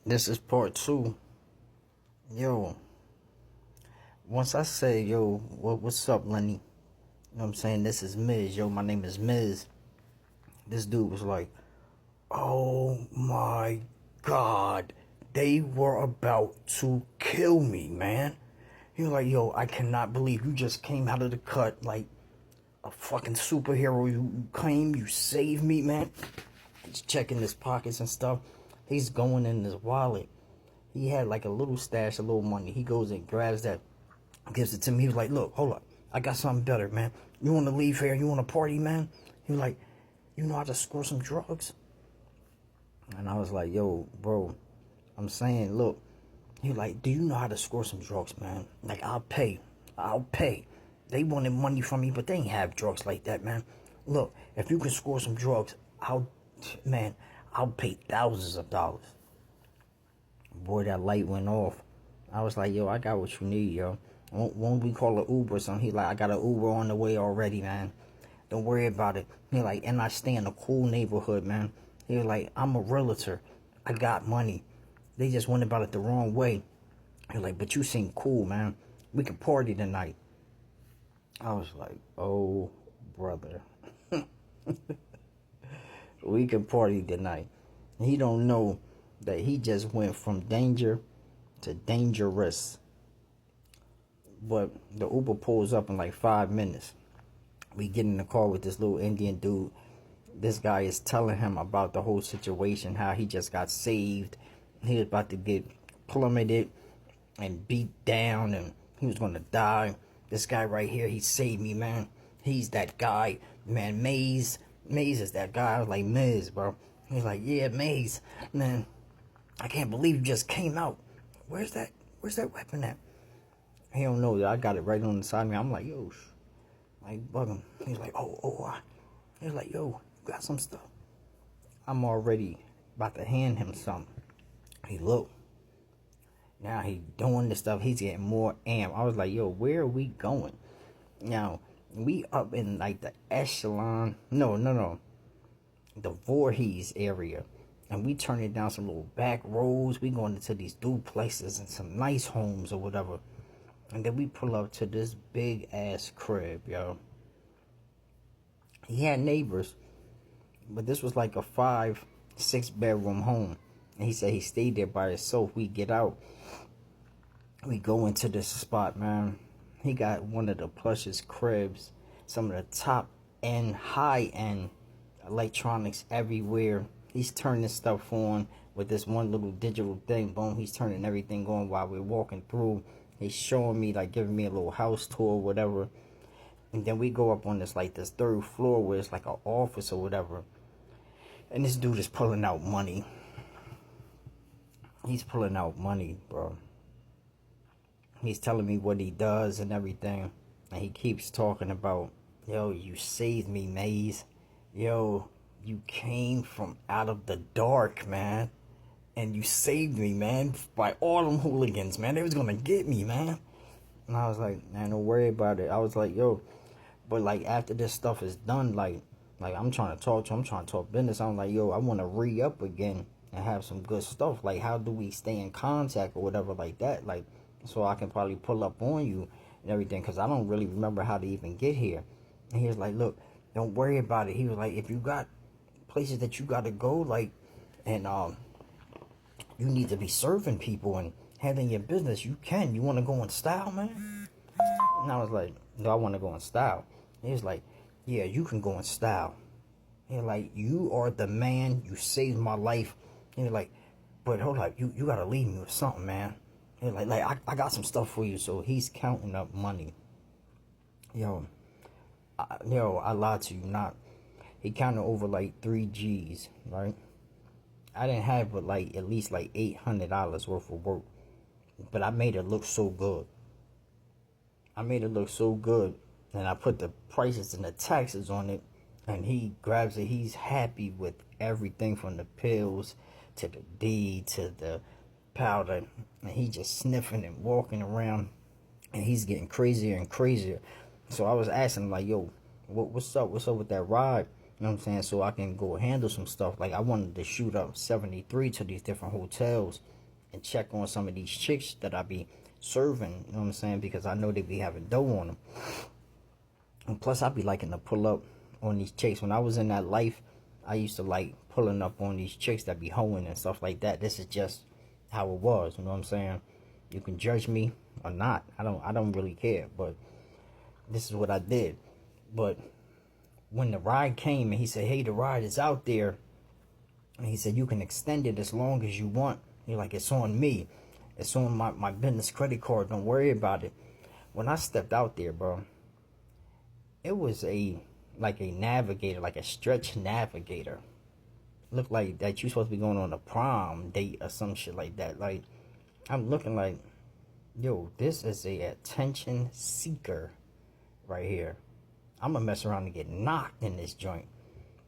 This is part two. Yo, once I say, yo, what's up, Lenny? You know what I'm saying? This is Miz. Yo, my name is Miz. This dude was like, oh my God. They were about to kill me, man. He was like, yo, I cannot believe you just came out of the cut like a fucking superhero. You came, you saved me, man. He's checking his pockets and stuff. He's going in his wallet. He had like a little stash of little money. He goes and grabs that, gives it to me. He was like, look, hold up. I got something better, man. You want to leave here? You want to party, man? He was like, you know how to score some drugs? And I was like, yo, bro, I'm saying, look. He was like, do you know how to score some drugs, man? Like, I'll pay. They wanted money from me, but they ain't have drugs like that, man. Look, if you can score some drugs, I'll pay thousands of dollars. Boy, that light went off. I was like, yo, I got what you need, yo. Won't we call an Uber or something? He like, I got an Uber on the way already, man. Don't worry about it. He like, and I stay in a cool neighborhood, man. He was like, I'm a realtor. I got money. They just went about it the wrong way. He was like, but you seem cool, man. We can party tonight. I was like, oh, brother. We can party tonight. He don't know that he just went from danger to dangerous. But the Uber pulls up in like 5 minutes. We get in the car with this little Indian dude. This guy is telling him about the whole situation, how he just got saved. He was about to get plummeted and beat down and he was going to die. This guy right here, he saved me, man. He's that guy, man. Maze is that guy. I was like, Miz, bro. He's like, yeah, Maze. Man, I can't believe you just came out. Where's that weapon at? He don't know that I got it right on the side of me. I'm like, yo, like, bug him. He's like, he's like, yo, you got some stuff? I'm already about to hand him something. He look. Now he doing this stuff. He's getting more amped. I was like, yo, where are we going? Now, we up in like the echelon. No. The Voorhees area. And we turning down some little back roads. We going into these duplexes and some nice homes or whatever. And then we pull up to this big ass crib, yo. He had neighbors, but this was like a 5-6 bedroom home. And he said he stayed there by himself. We get out. We go into this spot, man. He got one of the plushest cribs. Some of the top end, high end electronics everywhere. He's turning stuff on with this one little digital thing. Boom, he's turning everything on while we're walking through. He's showing me, like, giving me a little house tour or whatever. And then we go up on this, like, this third floor where it's like an office or whatever. And this dude is pulling out money. He's pulling out money, bro. He's telling me what he does and everything. And he keeps talking about, yo, you saved me, Maze. Yo, you came from out of the dark, man. And you saved me, man, by all them hooligans, man. They was gonna get me, man. And I was like, man, don't worry about it. I was like, yo, but like after this stuff is done, like I'm trying to talk to him, I'm trying to talk business. I'm like, yo, I want to re-up again and have some good stuff. Like, how do we stay in contact or whatever like that? Like, so I can probably pull up on you and everything, because I don't really remember how to even get here. And he was like, look, don't worry about it. He was like, if you got places that you got to go, like, and you need to be serving people and handling your business, you can. You want to go in style, man? And I was like, no, I want to go in style. He was like, yeah, you can go in style. He was like, you are the man. You saved my life. He was like, but hold up, you got to leave me with something, man. He was like I got some stuff for you. So he's counting up money. Yo, I lied to you not. He counted over like 3 G's, right? I didn't have but like at least like $800 worth of work. But I made it look so good. And I put the prices and the taxes on it. And he grabs it. He's happy with everything from the pills to the D to the powder. And he just sniffing and walking around. And he's getting crazier and crazier. So I was asking him, like, yo, what's up? What's up with that ride? know what I'm saying? So I can go handle some stuff. Like I wanted to shoot up 73 to these different hotels and check on some of these chicks that I be serving, you know what I'm saying? Because I know they be having dough on them. And plus I be liking to pull up on these chicks. When I was in that life, I used to like pulling up on these chicks that be hoeing and stuff like that. This is just how it was, you know what I'm saying? You can judge me or not. I don't really care, but this is what I did. But when the ride came and he said, hey, the ride is out there, and he said you can extend it as long as you want. You're like, it's on me. It's on my business credit card. Don't worry about it. When I stepped out there, bro, it was like a navigator, like a stretch navigator. Looked like that you supposed to be going on a prom date or some shit like that. Like, I'm looking like, yo, this is a attention seeker right here. I'm gonna mess around and get knocked in this joint.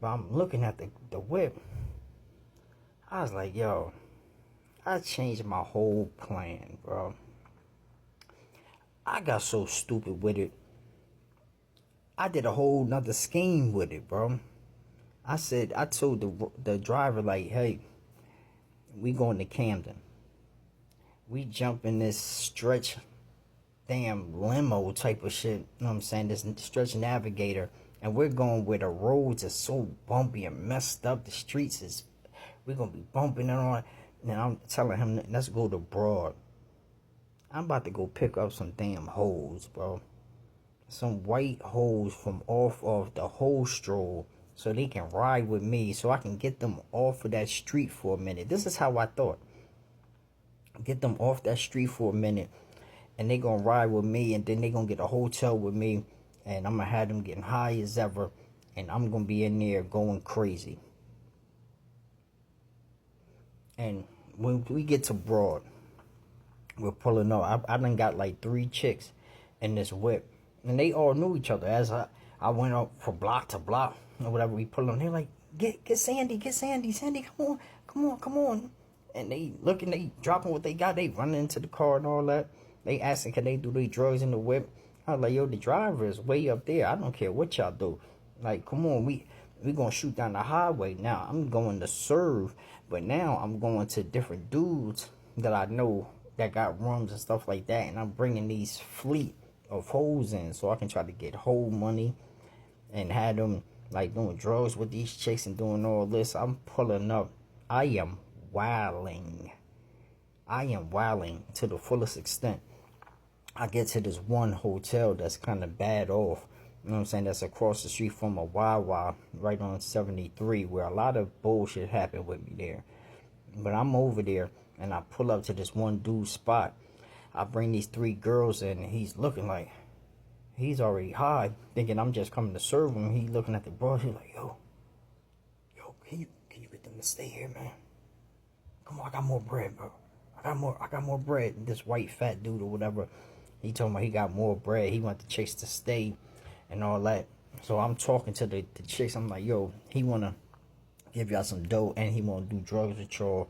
But I'm looking at the whip. I was like, yo, I changed my whole plan, bro. I got so stupid with it. I did a whole nother scheme with it, bro. I told the driver, like, hey, we going to Camden. We jump in this stretch damn limo type of shit, you know what I'm saying? This stretch navigator. And we're going where the roads are so bumpy and messed up. The streets is, we're going to be bumping and on. And I'm telling him, let's go to Broad. I'm about to go pick up some damn hoes, bro. Some white hoes from off of the whole stroll, so they can ride with me, so I can get them off of that street for a minute. This is how I thought. Get them off that street for a minute, and they gonna ride with me, and then they gonna get a hotel with me, and I'm gonna have them getting high as ever, and I'm gonna be in there going crazy. And when we get to Broad, we're pulling up. I done got like 3 chicks in this whip, and they all knew each other. As I went up from block to block or whatever, we pull on. They're like, get Sandy, Sandy, come on. And they looking, they dropping what they got. They running into the car and all that. They asking, can they do these drugs in the whip? I was like, yo, the driver is way up there. I don't care what y'all do. Like, come on, we gonna shoot down the highway now. I'm going to serve, but now I'm going to different dudes that I know that got rooms and stuff like that, and I'm bringing these fleet of hoes in so I can try to get whole money and have them like doing drugs with these chicks and doing all this. I'm pulling up. I am wilding to the fullest extent. I get to this one hotel that's kind of bad off, you know what I'm saying, that's across the street from a Wawa right on 73, where a lot of bullshit happened with me there. But I'm over there and I pull up to this one dude's spot. I bring these 3 girls in, and he's looking like he's already high, thinking I'm just coming to serve him. He looking at the bro. He's like, yo, can you get them to stay here, man? Come on, I got more bread, bro. I got more bread. And this white fat dude or whatever, he told me he got more bread. He want the chicks to stay and all that. So I'm talking to the chicks. I'm like, yo, he wanna give y'all some dough, and he wanna do drugs with y'all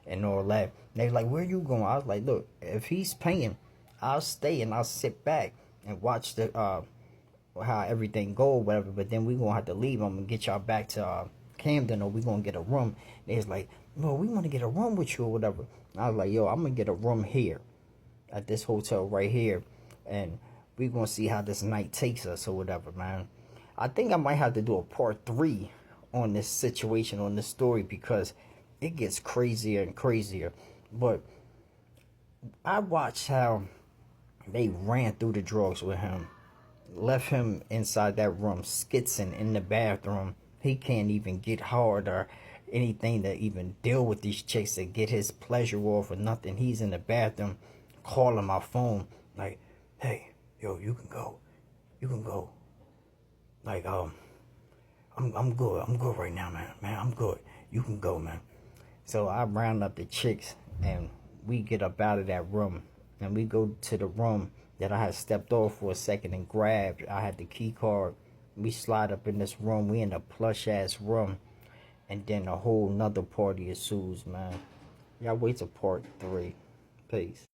and all that. And they like, where you going? I was like, look, if he's paying, I'll stay and I'll sit back and watch the how everything go or whatever. But then we gonna have to leave. I'm gonna get y'all back to Camden, or we gonna get a room. They was like, no, we want to get a room with you or whatever. And I was like, yo, I'm gonna get a room here at this hotel right here, and we gonna see how this night takes us or whatever, man. I think I might have to do a part 3 on this situation, on this story, because it gets crazier and crazier. But I watched how they ran through the drugs with him, left him inside that room, skitzing in the bathroom. He can't even get hard or anything to even deal with these chicks to get his pleasure off or nothing. He's in the bathroom calling my phone like, hey, yo, you can go. Like, I'm good right now, man, I'm good. You can go, man. So I round up the chicks, and we get up out of that room, and we go to the room that I had stepped off for a second and grabbed. I had the key card. We slide up in this room. We in a plush ass room, and then a whole nother party ensues, man. Y'all wait till part 3. Peace.